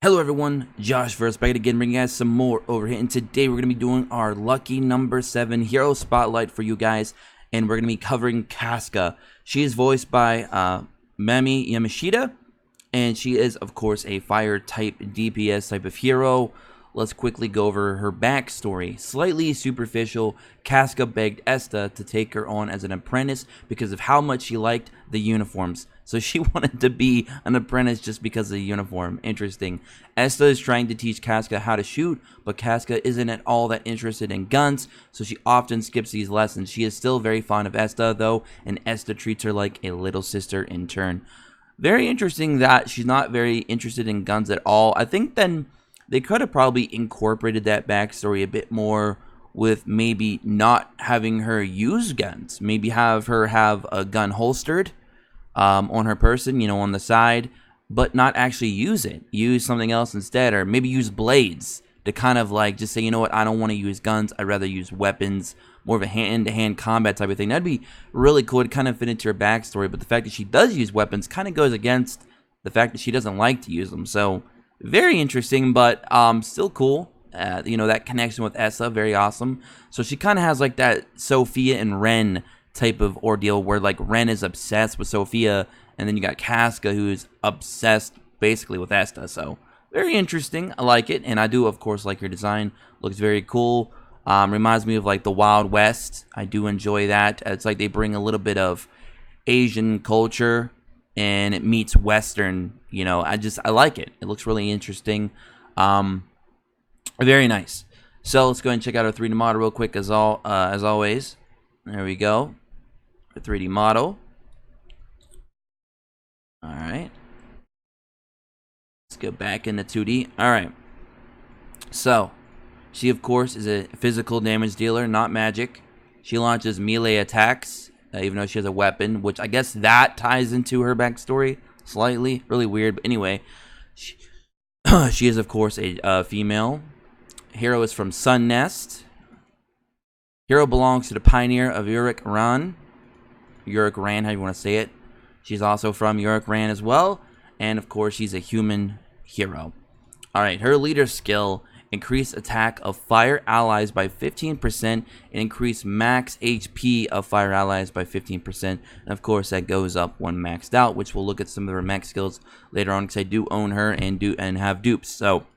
Hello everyone, Josh first back again bringing you guys some more OverHit, and today we're going to be doing our lucky number 7 hero spotlight for you guys, and we're going to be covering Caska. She is voiced by Mami Yamashita, and she is of course a fire type DPS type of hero. Let's quickly go over her backstory. Slightly superficial, Caska begged Esta to take her on as an apprentice because of how much she liked the uniforms. So she wanted to be an apprentice just because of the uniform. Interesting. Esta is trying to teach Caska how to shoot, but Caska isn't at all that interested in guns, so she often skips these lessons. She is still very fond of Esta though, and Esta treats her like a little sister in turn. Very interesting that she's not very interested in guns at all. I think then they could have probably incorporated that backstory a bit more with maybe not having her use guns. Maybe have her have a gun holstered on her person, you know, on the side, but not actually use it. Use something else instead, or maybe use blades to kind of like just say, you know what, I don't want to use guns. I'd rather use weapons, more of a hand-to-hand combat type of thing. That'd be really cool to kind of fit into her backstory, but the fact that she does use weapons kind of goes against the fact that she doesn't like to use them. So very interesting, but still cool. You know, that connection with Essa, very awesome. So she kind of has like that Sophia and Ren type of ordeal where like Ren is obsessed with Sophia, and then you got Caska who's obsessed basically with Esta. So very interesting. I like it, and I do of course like her design. Looks very cool. Reminds me of like the Wild West. I do enjoy that. It's like they bring a little bit of Asian culture and it meets Western, you know. I like it. It looks really interesting. Very nice. So let's go ahead and check out our 3D model real quick as always. There we go. Our 3D model. Alright. Let's go back into 2D. Alright. So, she of course is a physical damage dealer, not magic. She launches melee attacks, even though she has a weapon, which I guess that ties into her backstory slightly. Really weird, but anyway. She is of course a female. Hero is from Sun Nest. Hero belongs to the Pioneer of Yurik Ran. Yurik Ran, how you want to say it. She's also from Yurik Ran as well. And of course, she's a human hero. Alright, her leader skill: increase attack of fire allies by 15% and increase max HP of fire allies by 15%. And of course, that goes up when maxed out, which we'll look at some of her max skills later on because I do own her and have dupes. So,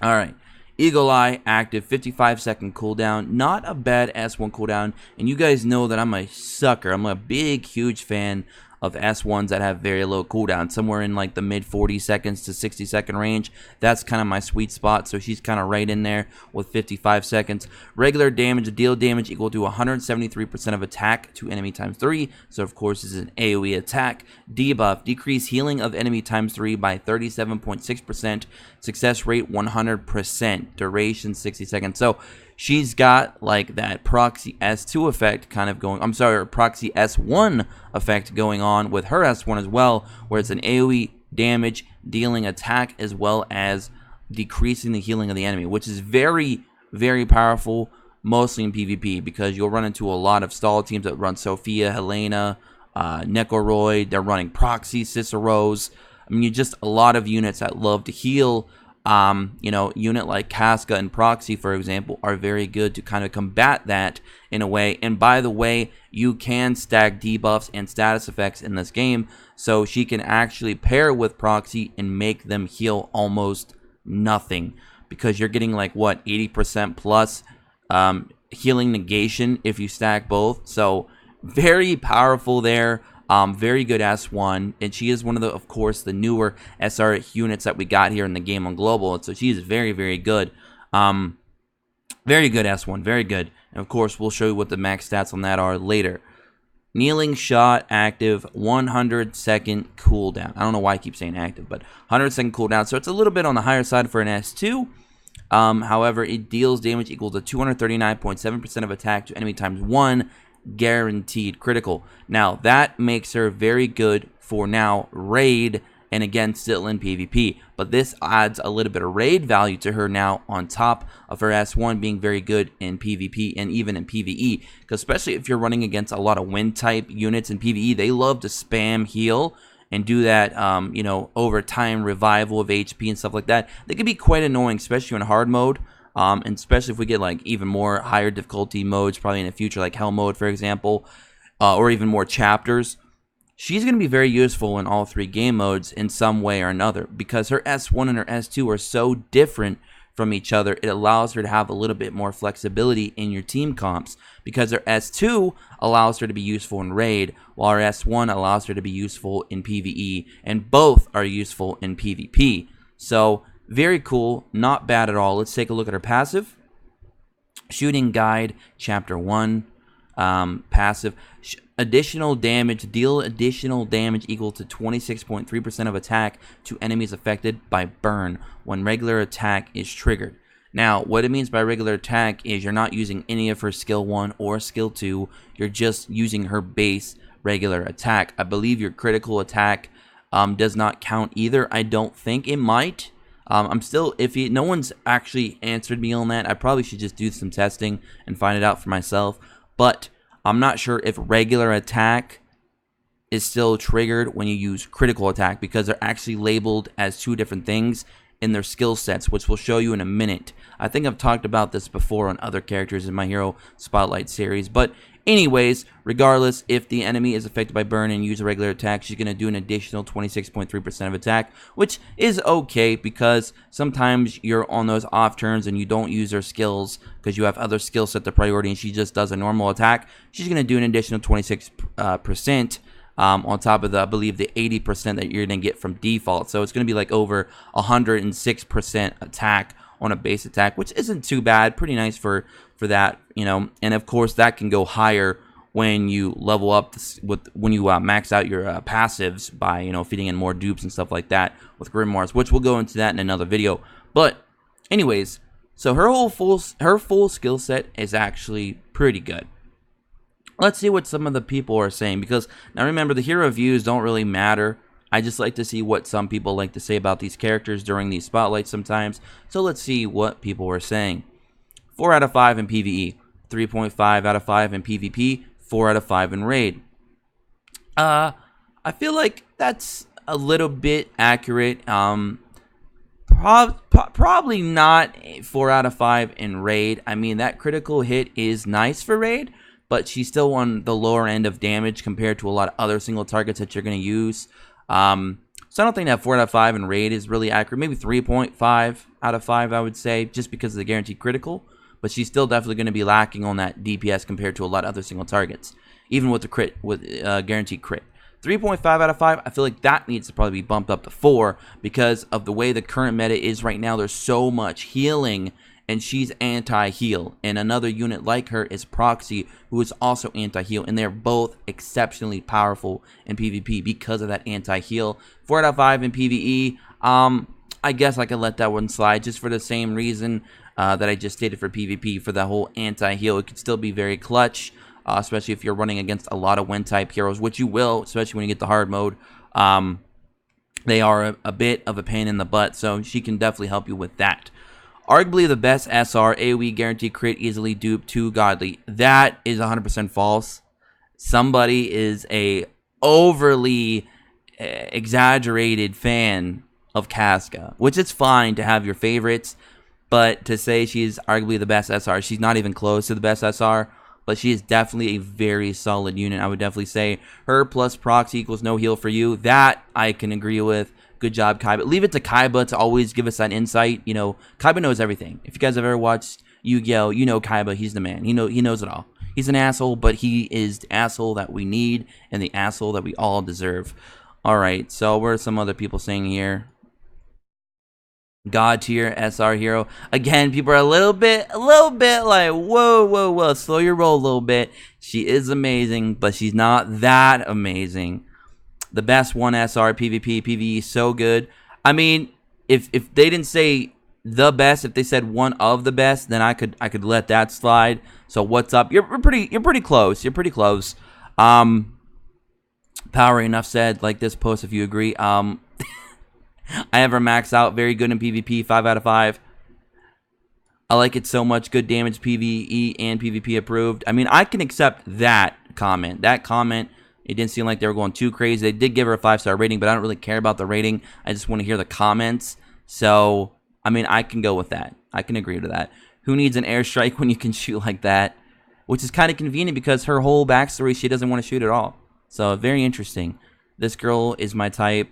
alright. Eagle Eye, active, 55-second cooldown. Not a bad S1 cooldown. And you guys know that I'm a sucker. I'm a big, huge fan of S1s that have very low cooldown. Somewhere in like the mid 40 seconds to 60 second range. That's kind of my sweet spot. So she's kind of right in there with 55 seconds. Regular damage, deal damage equal to 173% of attack to enemy times 3. So of course this is an AoE attack. Debuff, decrease healing of enemy times 3 by 37.6%. Success rate 100%. Duration 60 seconds. So she's got like that proxy S2 effect kind of going, I'm sorry, proxy S1 effect going on with her S1 as well, where it's an AoE damage dealing attack as well as decreasing the healing of the enemy, which is very, very powerful, mostly in PvP, because you'll run into a lot of stall teams that run Sophia, Helena, Necoroid. They're running proxy, Ciceros. I mean, just a lot of units that love to heal. You know, unit like Casca and Proxy, for example, are very good to kind of combat that in a way. And by the way, you can stack debuffs and status effects in this game, so she can actually pair with Proxy and make them heal almost nothing, because you're getting like what, 80% plus healing negation if you stack both. So very powerful there. Very good S1, and she is one of the, of course, the newer SR units that we got here in the game on global, and so she is very, very good. Very good S1, very good. And of course, we'll show you what the max stats on that are later. Kneeling shot, active, 100-second cooldown. I don't know why I keep saying active, but 100-second cooldown, so it's a little bit on the higher side for an S2. However, it deals damage equal to 239.7% of attack to enemy times 1. Guaranteed critical. Now that makes her very good for now raid, and again still in PvP, but this adds a little bit of raid value to her now on top of her S1 being very good in PvP and even in PvE, because especially if you're running against a lot of wind type units in PvE, they love to spam heal and do that, you know, over time revival of HP and stuff like that, they can be quite annoying, especially in hard mode. And especially if we get like even more higher difficulty modes, probably in the future, like hell mode, for example, or even more chapters. She's going to be very useful in all 3 game modes in some way or another, because her S1 and her S2 are so different from each other. It allows her to have a little bit more flexibility in your team comps, because her S2 allows her to be useful in raid, while her S1 allows her to be useful in PvE, and both are useful in PvP. So very cool, not bad at all. Let's take a look at her passive. Shooting Guide, Chapter 1, passive. Additional damage, deal additional damage equal to 26.3% of attack to enemies affected by burn when regular attack is triggered. Now, what it means by regular attack is you're not using any of her skill 1 or skill 2, you're just using her base regular attack. I believe your critical attack does not count either. I don't think it might. I'm still iffy. No one's actually answered me on that. I probably should just do some testing and find it out for myself. But I'm not sure if regular attack is still triggered when you use critical attack, because they're actually labeled as 2 different things in their skill sets, which we'll show you in a minute. I think I've talked about this before on other characters in my Hero Spotlight series. But anyways, regardless, if the enemy is affected by burn and use a regular attack, she's going to do an additional 26.3% of attack, which is okay, because sometimes you're on those off turns and you don't use her skills because you have other skills set to priority and she just does a normal attack. She's going to do an additional 26% on top of the, I believe, the 80% that you're going to get from default. So it's going to be like over 106% attack on a base attack, which isn't too bad. Pretty nice for that, you know. And of course, that can go higher when you level up when you max out your passives by, you know, feeding in more dupes and stuff like that with grimoires, which we'll go into that in another video. But anyways, so her full skill set is actually pretty good. Let's see what some of the people are saying, because now remember, the hero views don't really matter. I just like to see what some people like to say about these characters during these spotlights sometimes. So let's see what people were saying. 4 out of 5 in PvE, 3.5 out of 5 in PvP, 4 out of 5 in raid. I feel like that's a little bit accurate. Probably not 4 out of 5 in raid. I mean, that critical hit is nice for raid, but she's still on the lower end of damage compared to a lot of other single targets that you're going to use. So I don't think that 4 out of 5 in raid is really accurate. Maybe 3.5 out of 5, I would say, just because of the guaranteed critical. But she's still definitely going to be lacking on that DPS compared to a lot of other single targets, even with the crit, with guaranteed crit. 3.5 out of 5, I feel like that needs to probably be bumped up to 4 because of the way the current meta is right now. There's so much healing, and she's anti-heal. And another unit like her is Proxy, who is also anti-heal, and they're both exceptionally powerful in PvP because of that anti-heal. 4 out of 5 in PvE, I guess I could let that one slide just for the same reason that I just stated for PvP, for the whole anti-heal. It could still be very clutch, especially if you're running against a lot of wind-type heroes, which you will, especially when you get the hard mode. They are a bit of a pain in the butt, so she can definitely help you with that. Arguably the best SR, AoE guaranteed crit, easily dupe, too godly. That is 100% false. Somebody is a overly exaggerated fan of Casca, which is fine to have your favorites, but to say she's arguably the best SR, she's not even close to the best SR, but she is definitely a very solid unit. I would definitely say her plus Proxy equals no heal for you. That I can agree with. Good job, Kaiba. Leave it to Kaiba to always give us that insight. You know, Kaiba knows everything. If you guys have ever watched Yu-Gi-Oh, you know Kaiba. He's the man. He knows it all. He's an asshole, but he is the asshole that we need and the asshole that we all deserve. All right, so what are some other people saying here? God tier SR hero. Again, people are a little bit like, whoa, slow your roll a little bit. She is amazing, but she's not that amazing. The best one SR, PvP, PvE, so good. I mean, if they didn't say the best, if they said one of the best, then I could let that slide. So what's up? You're pretty close. You're pretty close. Power, enough said. Like this post if you agree. I have her maxed out. Very good in PvP. 5 out of 5. I like it so much. Good damage, PvE and PvP approved. I mean, I can accept that comment. That comment It didn't seem like they were going too crazy. They did give her a 5-star rating, but I don't really care about the rating. I just want to hear the comments. So, I mean, I can go with that. I can agree to that. Who needs an airstrike when you can shoot like that? Which is kind of convenient because her whole backstory, she doesn't want to shoot at all. So, very interesting. This girl is my type.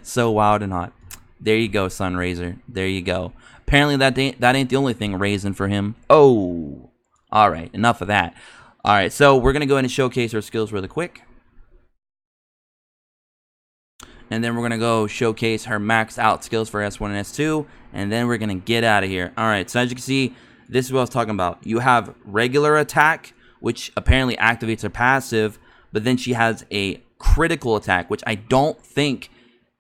So wild and hot. There you go, Sunraiser. There you go. Apparently, that ain't the only thing raising for him. Oh. All right, enough of that. All right, so we're going to go ahead and showcase our skills really quick. And then we're going to go showcase her maxed out skills for S1 and S2. And then we're going to get out of here. All right, so as you can see, this is what I was talking about. You have regular attack, which apparently activates her passive. But then she has a critical attack, which I don't think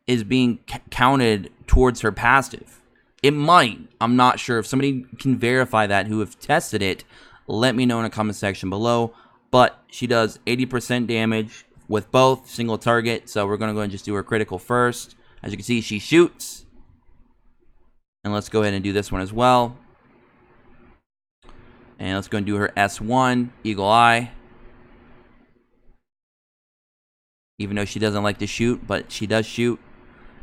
is being counted towards her passive. It might. I'm not sure. If somebody can verify that who have tested it, let me know in the comment section below. But she does 80% damage with both single target. So we're going to go and just do her critical first. As you can see, she shoots. And let's go ahead and do this one as well. And let's go and do her S1, Eagle Eye. Even though she doesn't like to shoot, but she does shoot.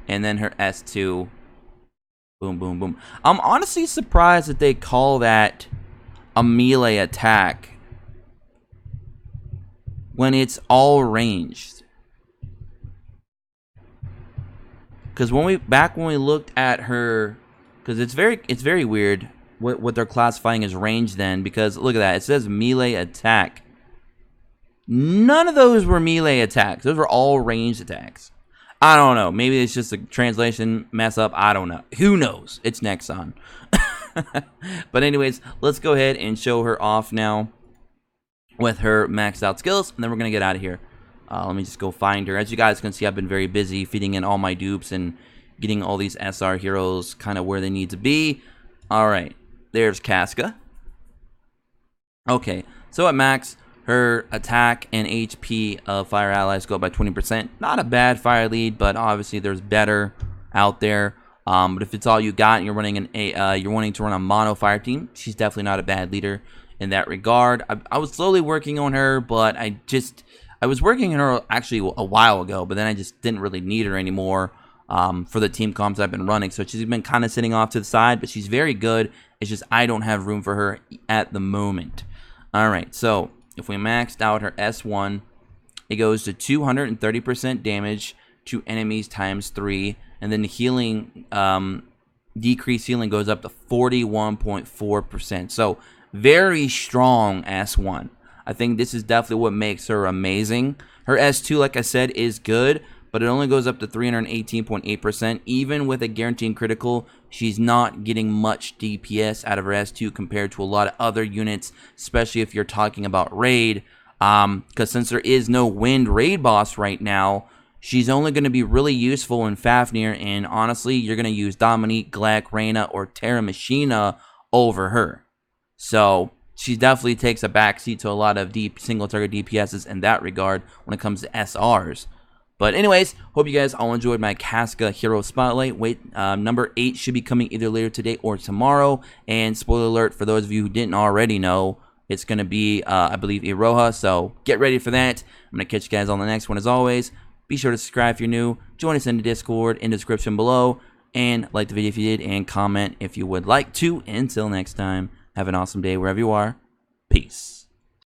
And then her S2. Boom, boom, boom. I'm honestly surprised that they call that a melee attack when it's all ranged. Because when we looked at her, because it's very weird what they're classifying as ranged then. Because look at that, it says melee attack. None of those were melee attacks. Those were all ranged attacks. I don't know. Maybe it's just a translation mess up. I don't know. Who knows? It's Nexon. But anyways, let's go ahead and show her off now with her maxed out skills. And then we're going to get out of here. Let me just go find her. As you guys can see, I've been very busy feeding in all my dupes and getting all these SR heroes kind of where they need to be. All right. There's Casca. Okay. So at max, her attack and HP of fire allies go up by 20%. Not a bad fire lead, but obviously there's better out there. But if it's all you got and you're running you're wanting to run a mono fire team, she's definitely not a bad leader in that regard. I was slowly working on her, but I was working on her actually a while ago, but then I just didn't really need her anymore for the team comps I've been running. So she's been kind of sitting off to the side, but she's very good. It's just I don't have room for her at the moment. All right, so if we maxed out her S1, it goes to 230% damage to enemies times 3. And then the healing, decreased healing goes up to 41.4%. So very strong S1. I think this is definitely what makes her amazing. Her S2, like I said, is good, but it only goes up to 318.8%. Even with a guaranteed critical, she's not getting much DPS out of her S2 compared to a lot of other units, especially if you're talking about raid. Because since there is no wind raid boss right now, she's only going to be really useful in Fafnir, and honestly, you're going to use Dominique, Glek, Reyna, or Terra Machina over her. So she definitely takes a backseat to a lot of single target DPSs in that regard when it comes to SRs. But anyways, hope you guys all enjoyed my Casca Hero Spotlight. Number 8 should be coming either later today or tomorrow. And spoiler alert, for those of you who didn't already know, it's going to be, I believe, Iroha. So get ready for that. I'm going to catch you guys on the next one as always. Be sure to subscribe if you're new. Join us in the Discord in the description below. And like the video if you did. And comment if you would like to. Until next time, have an awesome day wherever you are. Peace.